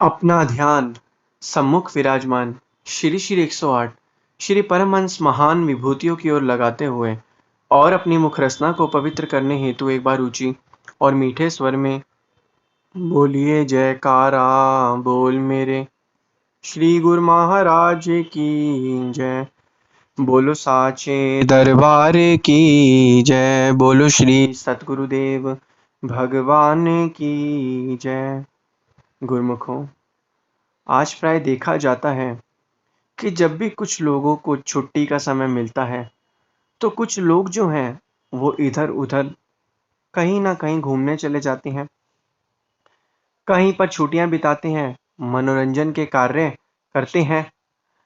अपना ध्यान सम्मुख विराजमान श्री श्री 108 श्री परमहंस महान विभूतियों की ओर लगाते हुए और अपनी मुख रचना को पवित्र करने हेतु एक बार ऊंची और मीठे स्वर में बोलिए जयकारा बोल मेरे श्री गुरु महाराज की जय। बोलो साचे दरबार की जय। बोलो श्री सतगुरुदेव भगवान की जय। गुरुमुखों, आज प्राय देखा जाता है कि जब भी कुछ लोगों को छुट्टी का समय मिलता है तो कुछ लोग जो हैं वो इधर उधर कहीं ना कहीं घूमने चले जाते हैं, कहीं पर छुट्टियां बिताते हैं, मनोरंजन के कार्य करते हैं।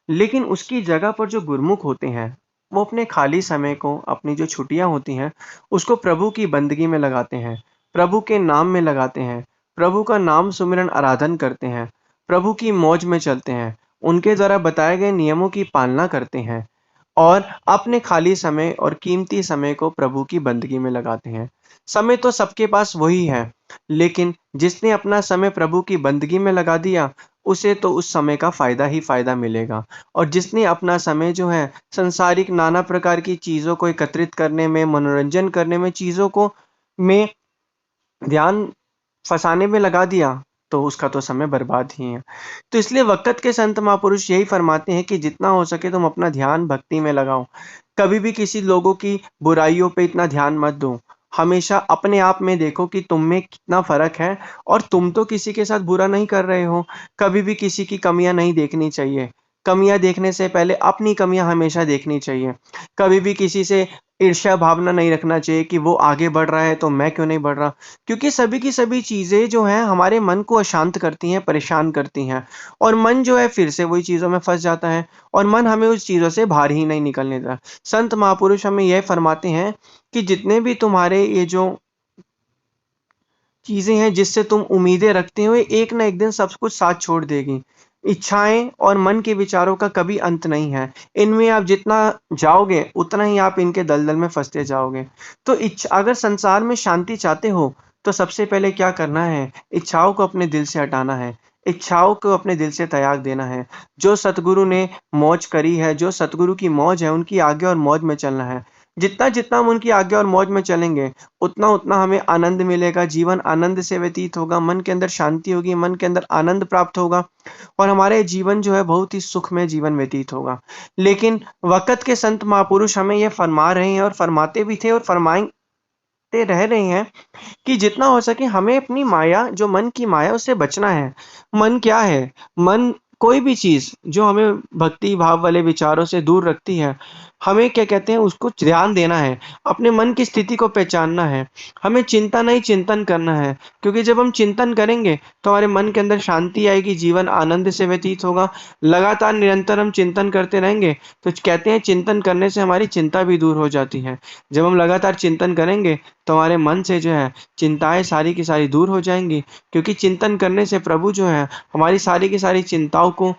लेकिन उसकी जगह पर जो गुरुमुख होते हैं वो अपने खाली समय को, अपनी जो छुट्टियां होती हैं उसको प्रभु की बंदगी में लगाते हैं, प्रभु के नाम में लगाते हैं, प्रभु का नाम सुमिरन आराधन करते हैं, प्रभु की मौज में चलते हैं, उनके द्वारा बताए गए नियमों की पालना करते हैं और अपने खाली समय और कीमती समय को प्रभु की बंदगी में लगाते हैं। समय तो सबके पास वही है, लेकिन जिसने अपना समय प्रभु की बंदगी में लगा दिया उसे तो उस समय का फ़ायदा ही फ़ायदा मिलेगा। और जिसने अपना समय जो है संसारिक नाना प्रकार की चीज़ों को एकत्रित करने में, मनोरंजन करने में, चीज़ों को में ध्यान फँसाने में लगा दिया, तो उसका तो समय बर्बाद ही है। तो इसलिए वक़्त के संत महापुरुष यही फरमाते हैं कि जितना हो सके तुम अपना ध्यान भक्ति में लगाओ। कभी भी किसी लोगों की बुराइयों पे इतना ध्यान मत दो। हमेशा अपने आप में देखो कि तुम में कितना फ़र्क है और तुम तो किसी के साथ बुरा नहीं कर रहे हो। कभी भी किसी की कमियाँ नहीं देखनी चाहिए। कमियाँ देखने से पहले अपनी कमियाँ हमेशा देखनी चाहिए। कभी भी किसी से ईर्ष्या भावना नहीं रखना चाहिए कि वो आगे बढ़ रहा है तो मैं क्यों नहीं बढ़ रहा। क्योंकि सभी की सभी चीज़ें जो हैं हमारे मन को अशांत करती हैं, परेशान करती हैं और मन जो है फिर से वही चीज़ों में फँस जाता है और मन हमें उस चीज़ों से बाहर ही नहीं निकलने देता। संत महापुरुष हमें यह फरमाते हैं कि जितने भी तुम्हारे ये जो चीज़ें हैं जिससे तुम उम्मीदें रखते हो, ये एक ना एक दिन सब कुछ साथ छोड़ देगी। इच्छाएँ और मन के विचारों का कभी अंत नहीं है। इनमें आप जितना जाओगे, उतना ही आप इनके दलदल में फँसते जाओगे। तो अगर संसार में शांति चाहते हो, तो सबसे पहले क्या करना है? इच्छाओं को अपने दिल से हटाना है। इच्छाओं को अपने दिल से त्याग देना है। जो सतगुरु ने मौज करी है, जो सतगुरु की मौज है, उनकी आज्ञा और मौज में चलना है। जितना-जितना हम उनकी आज्ञा और मौज में चलेंगे, उतना-उतना हमें आनंद मिलेगा, जीवन आनंद से व्यतीत होगा, मन के अंदर शांति होगी, मन के अंदर आनंद प्राप्त होगा और हमारे जीवन जो है बहुत ही सुखमय जीवन व्यतीत होगा। लेकिन वक़्त के संत महापुरुष हमें ये फरमा रहे हैं और फरमाते भी थे और फरमाते रह रहे हैं कि जितना हो सके हमें अपनी माया, जो मन की माया, उससे बचना है। मन क्या है? मन कोई भी चीज़ जो हमें भक्ति भाव वाले विचारों से दूर रखती है, हमें क्या कहते हैं उसको ध्यान देना है, अपने मन की स्थिति को पहचानना है। हमें चिंता नहीं चिंतन करना है, क्योंकि जब हम चिंतन करेंगे तो हमारे मन के अंदर शांति आएगी, जीवन आनंद से व्यतीत होगा। लगातार निरंतर हम चिंतन करते रहेंगे, तो कहते हैं चिंतन करने से हमारी चिंता भी दूर हो जाती है। जब हम लगातार चिंतन करेंगे तो हमारे मन से जो है चिंताएँ सारी की सारी दूर हो जाएँगी, क्योंकि चिंतन करने से प्रभु जो है हमारी सारी की सारी चिंताओं को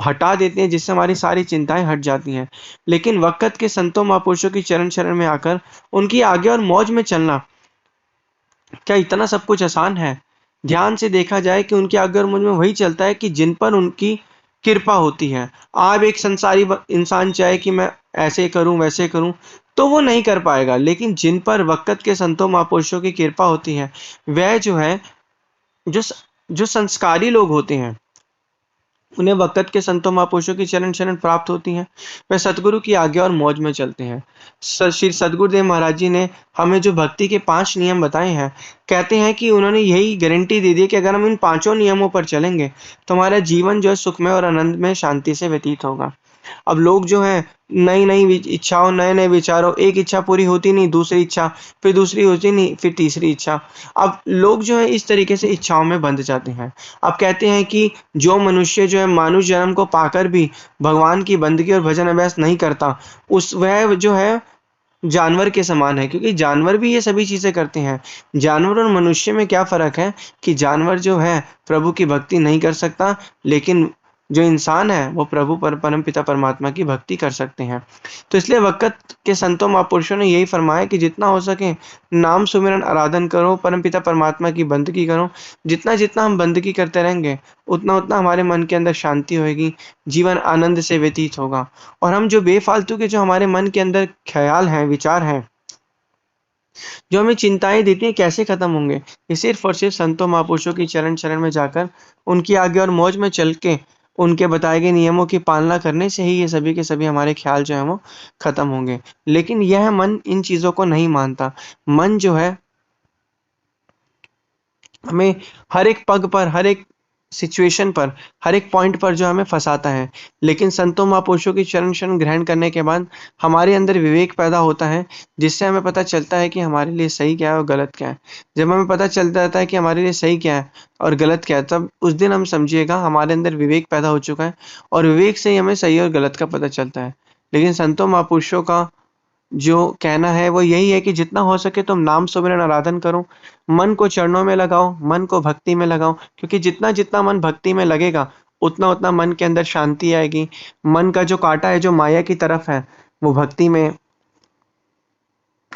हटा देते हैं, जिससे हमारी सारी चिंताएँ हट जाती हैं। लेकिन वक़्त के संतों महापुरुषों की चरण शरण में आकर उनकी आज्ञा और मौज में चलना, क्या इतना सब कुछ आसान है? ध्यान से देखा जाए कि उनकी आज्ञा और मौज में वही चलता है कि जिन पर उनकी कृपा होती है। आप एक संसारी इंसान चाहे कि मैं ऐसे करूं वैसे करूं, तो वो नहीं कर पाएगा। लेकिन जिन पर वक़्त के संतों महापुरुषों की कृपा होती है, वह जो है जो जो संस्कारी लोग होते हैं, उन्हें वक़्त के संतों महापुरुषों की चरण शरण प्राप्त होती हैं। वह सतगुरु की आज्ञा और मौज में चलते हैं। श्री सद्गुरुदेव महाराज जी ने हमें जो भक्ति के 5 नियम बताए हैं, कहते हैं कि उन्होंने यही गारंटी दे दी है कि अगर हम इन पाँचों नियमों पर चलेंगे, तो हमारा जीवन जो है सुखमय और आनंद में शांति से व्यतीत होगा। अब लोग जो हैं नई-नई इच्छाओं, नए-नए विचारों, एक इच्छा पूरी होती नहीं, दूसरी इच्छा, फिर दूसरी होती नहीं, फिर तीसरी इच्छा। अब लोग जो है इस तरीके से इच्छाओं में बंध जाते हैं। अब कहते हैं कि जो मनुष्य जो है मानुष जन्म को पाकर भी भगवान की बंदगी और भजन अभ्यास नहीं करता, उस वह जो है जानवर के समान है, क्योंकि जानवर भी ये सभी चीज़ें करते हैं। जानवर और मनुष्य में क्या फ़र्क है कि जानवर जो है प्रभु की भक्ति नहीं कर सकता, लेकिन जो इंसान है वो प्रभु परम पिता परमात्मा की भक्ति कर सकते हैं। तो इसलिए वक़्त के संतों महापुरुषों ने यही फरमाया कि जितना हो सके नाम सुमिरन आराधन करो, परम पिता परमात्मा की बंदगी करो। जितना-जितना हम बंदगी करते रहेंगे, उतना-उतना हमारे मन के अंदर शांति होएगी, जीवन आनंद से व्यतीत होगा। और हम जो बेफ़ालतू के जो हमारे मन के अंदर ख़्याल हैं, विचार हैं, जो हमें चिंताएँ देती हैं, कैसे खत्म होंगे? ये सिर्फ़ और सिर्फ़ संतों महापुरुषों की चरण-शरण में जाकर, उनकी आज्ञा और मौज में चल के, उनके बताए गए नियमों की पालना करने से ही ये सभी के सभी हमारे ख़्याल जो हैं वो खत्म होंगे। लेकिन यह मन इन चीज़ों को नहीं मानता। मन जो है हमें हर एक पग पर, हर एक सिचुएशन पर, हर एक पॉइंट पर जो हमें फँसाता है। लेकिन संतों महापुरुषों की चरण शरण ग्रहण करने के बाद हमारे अंदर विवेक पैदा होता है, जिससे हमें पता चलता है कि हमारे लिए सही क्या है और गलत क्या है। जब हमें पता चल जाता है कि हमारे लिए सही क्या है और गलत क्या है, तब उस दिन हम समझिएगा हमारे अंदर विवेक पैदा हो चुका है और विवेक से ही हमें सही और गलत का पता चलता है। लेकिन संतों महापुरुषों का जो कहना है वो यही है कि जितना हो सके तुम नाम सुमिरन आराधन करो, मन को चरणों में लगाओ, मन को भक्ति में लगाओ, क्योंकि जितना-जितना मन भक्ति में लगेगा, उतना-उतना मन के अंदर शांति आएगी। मन का जो काँटा है, जो माया की तरफ है, वो भक्ति में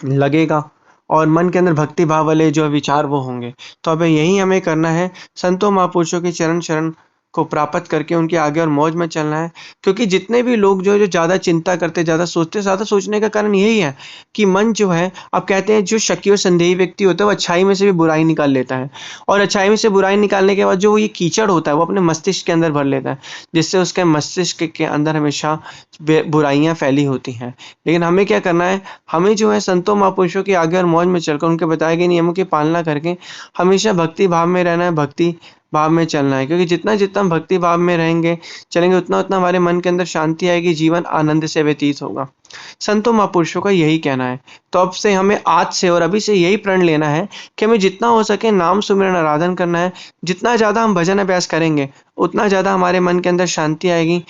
लगेगा और मन के अंदर भक्ति भाव वाले जो विचार वो होंगे। तो अब यही हमें करना है, संतों महापुरुषों की चरण शरण को प्राप्त करके उनके आगे और मौज में चलना है। क्योंकि जितने भी लोग जो ज़्यादा चिंता करते, ज़्यादा सोचते, ज़्यादा सोचने का कारण यही है कि मन जो है, अब कहते हैं जो शकी और संदेही व्यक्ति होता है वो अच्छाई में से भी बुराई निकाल लेता है और अच्छाई में से बुराई निकालने के बाद जो वो ये कीचड़ होता है वो अपने मस्तिष्क के अंदर भर लेता है, जिससे उसके मस्तिष्क के अंदर हमेशा बुराइयाँ फैली होती हैं। लेकिन हमें क्या करना है, हमें जो है संतों महापुरुषों के आगे और मौज में चलकर उनके बताए गए नियमों की पालना करके हमेशा भक्ति भाव में रहना है, भक्ति भाव में चलना है। क्योंकि जितना-जितना हम भक्ति भाव में रहेंगे, चलेंगे, उतना-उतना हमारे मन के अंदर शांति आएगी, जीवन आनंद से व्यतीत होगा। संतों महापुरुषों का यही कहना है। तो अब से हमें आज से और अभी से यही प्रण लेना है कि हमें जितना हो सके नाम सुमिरन आराधन करना है। जितना ज़्यादा हम भजन अभ्यास करेंगे, उतना ज़्यादा हमारे मन के अंदर शांति आएगी,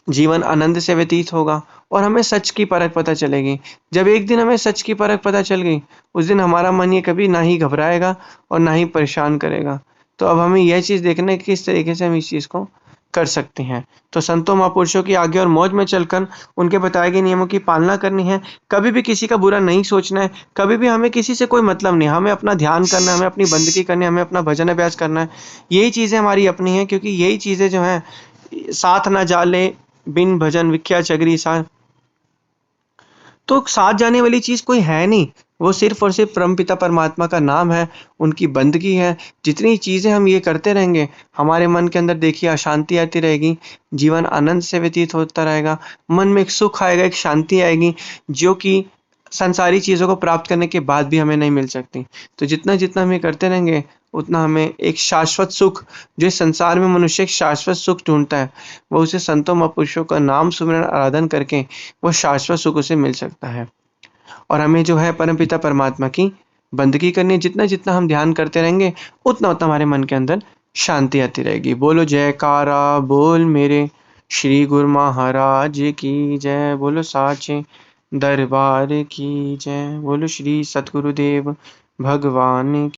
जीवन आनंद से व्यतीत होगा और हमें सच की परख पता चलेगी। जब एक दिन हमें सच की परख पता चल गई, उस दिन हमारा मन ये कभी ना ही घबराएगा और ना ही परेशान करेगा। तो अब हमें यह चीज़ देखना है कि किस तरीके से हम इस चीज़ को कर सकते हैं। तो संतों महापुरुषों की आज्ञा और मौज में चलकर उनके बताए गए नियमों की पालना करनी है। कभी भी किसी का बुरा नहीं सोचना है, कभी भी हमें किसी से कोई मतलब नहीं है। हमें अपना ध्यान करना है, हमें अपनी बंदगी करनी है, हमें अपना भजन अभ्यास करना है। यही चीज़ें हमारी अपनी हैं, क्योंकि यही चीज़ें जो हैं, साथ ना जाले बिन भजन विख्या चगरी सा। तो साथ जाने वाली चीज़ कोई है नहीं, वो सिर्फ़ और सिर्फ़ परमपिता परमात्मा का नाम है, उनकी बंदगी है। जितनी चीज़ें हम ये करते रहेंगे, हमारे मन के अंदर देखिए अशांति आती रहेगी, जीवन आनंद से व्यतीत होता रहेगा, मन में एक सुख आएगा, एक शांति आएगी, जो कि सांसारिक चीज़ों को प्राप्त करने के बाद भी हमें नहीं मिल सकती। तो जितना-जितना हम ये करते रहेंगे, उतना हमें एक शाश्वत सुख, जो इस संसार में मनुष्य एक शाश्वत सुख ढूँढता है, वो उसे संतों महापुरुषों का नाम सुमिरन आराधन करके वो शाश्वत सुख उसे मिल सकता है। और हमें जो है परमपिता परमात्मा की बंदगी करनी है। जितना-जितना हम ध्यान करते रहेंगे, उतना-उतना हमारे मन के अंदर शांति आती रहेगी। बोलो जयकारा बोल मेरे श्री गुरु महाराज की जय। बोलो साचे दरबार की जय। बोलो श्री सतगुरुदेव भगवान की।